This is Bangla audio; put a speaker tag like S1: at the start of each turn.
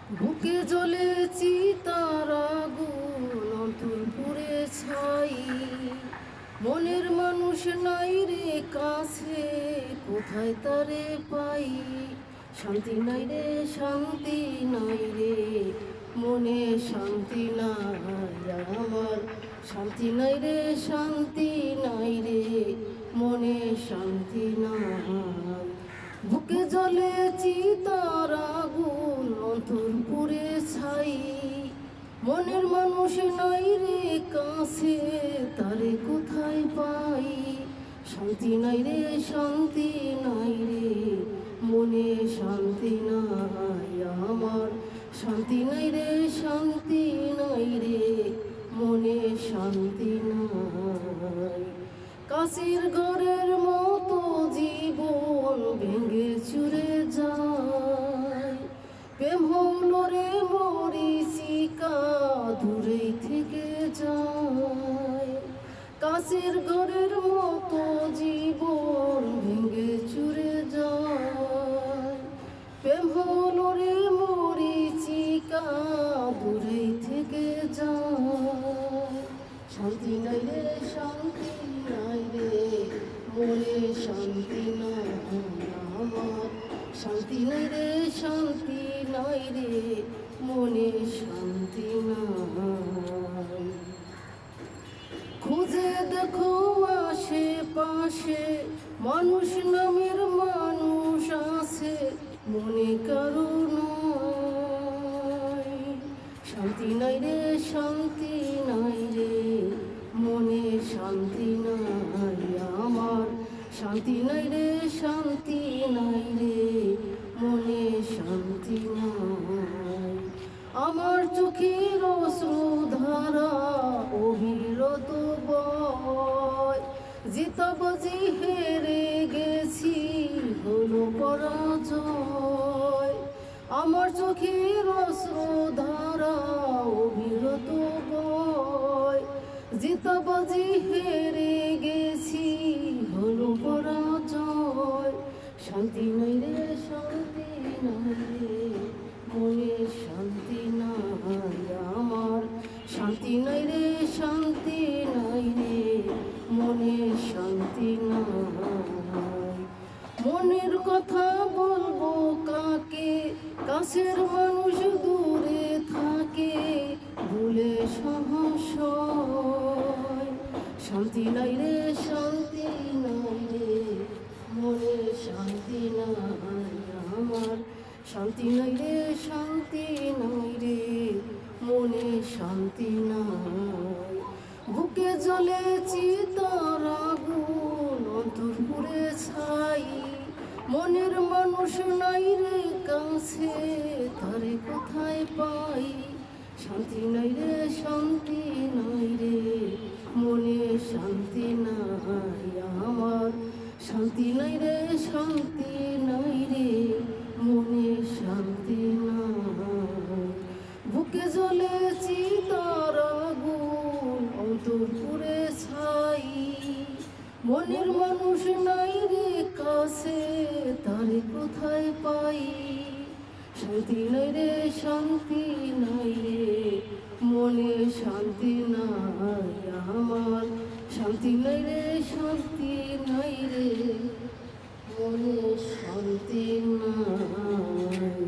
S1: বুকে জ্বলে চিতার আগুন, অন্তর পুড়ে ছাই। মনের মানুষ নাই রে কাছে, কোথায় তারে পাই? শান্তি নাই রে, শান্তি নাই রে, মনে শান্তি নাই আমার। শান্তি নাই রে, শান্তি নাই রে, মনে শান্তি নাই। বুকে জ্বলে চিতার আগুন, অন্তর পুড়ে ছাই। মনের মানুষ নাই রে কাছে, তারে কোথায় পাই? শান্তি নাই রে, শান্তি নাই রে, মনে শান্তি নাই আমার। শান্তি নাই রে, শান্তি নাই রে, মনে শান্তি নাই। কাশির ঘরের মতো জীবন ভেঙে চুরে যায়। প্রেম হলো রে মরিচিকা, দূরেই থেকে যায়। কাশির ঘরের মতো জীবন ভেঙে চুরে যায়। প্রেম হলো রে মরিচিকা, দূরেই থেকে যায়। শান্তি নাই রে, শান্তি নাই রে, মনে শান্তি নাই আমার। শান্তি নাই রে, শান্তি নাই রে, মনে শান্তি নাই। খুঁজে দেখো আশেপাশে, মানুষ নামের মানুষ আছে, মনে কারো নাই। শান্তি নাই রে, শান্তি নাই রে, মনে শান্তি নাই আমার। শান্তি নাই রে, শান্তি নাই রে, মনে শান্তি নাই। আমার চোখের অশ্রুধারা অবিরত বয়। জিতাবাজি হেরে গেছি, হলো পরাজয়। আমার চোখের অশ্রুধারা অবিরত বয়। জিতাবাজি হেরে গেছি, হলো পরাজয়। শান্তি নাই রে, শান্তি নাই রে, মনে শান্তি নাই আমার। শান্তি নাই রে, শান্তি নাই রে, মনে শান্তি নাই। মনের কথা বলবো কাকে, কাছের মানুষ দূরে থাকে, ভুলে সংশয়। শান্তি নাই রে, শান্তি নাই রে, মনে শান্তি নাই আমার। শান্তি নাই রে, শান্তি নাই রে, মনে শান্তি নাই। বুকে জ্বলে চিতার আগুন, অন্তর পুড়ে ছাই। মনের মানুষ নাই রে কাছে, তারে কোথায় পাই? শান্তি নাই রে, শান্তি নাই রে, মনে শান্তি নাই আমার। শান্তি নাই রে, শান্তি নাই রে, মনে শান্তি নাই। বুকে জ্বলে চিতার আগুন, অন্তর পুড়ে ছাই। মনের মানুষ নাই রে কাছে, তারে কোথায় পাই? শান্তি নাই রে, শান্তি নাই রে, মনে শান্তি নাই আমার। শান্তি নাই রে, শান্তি নাই রে, মনে শান্তি নাই।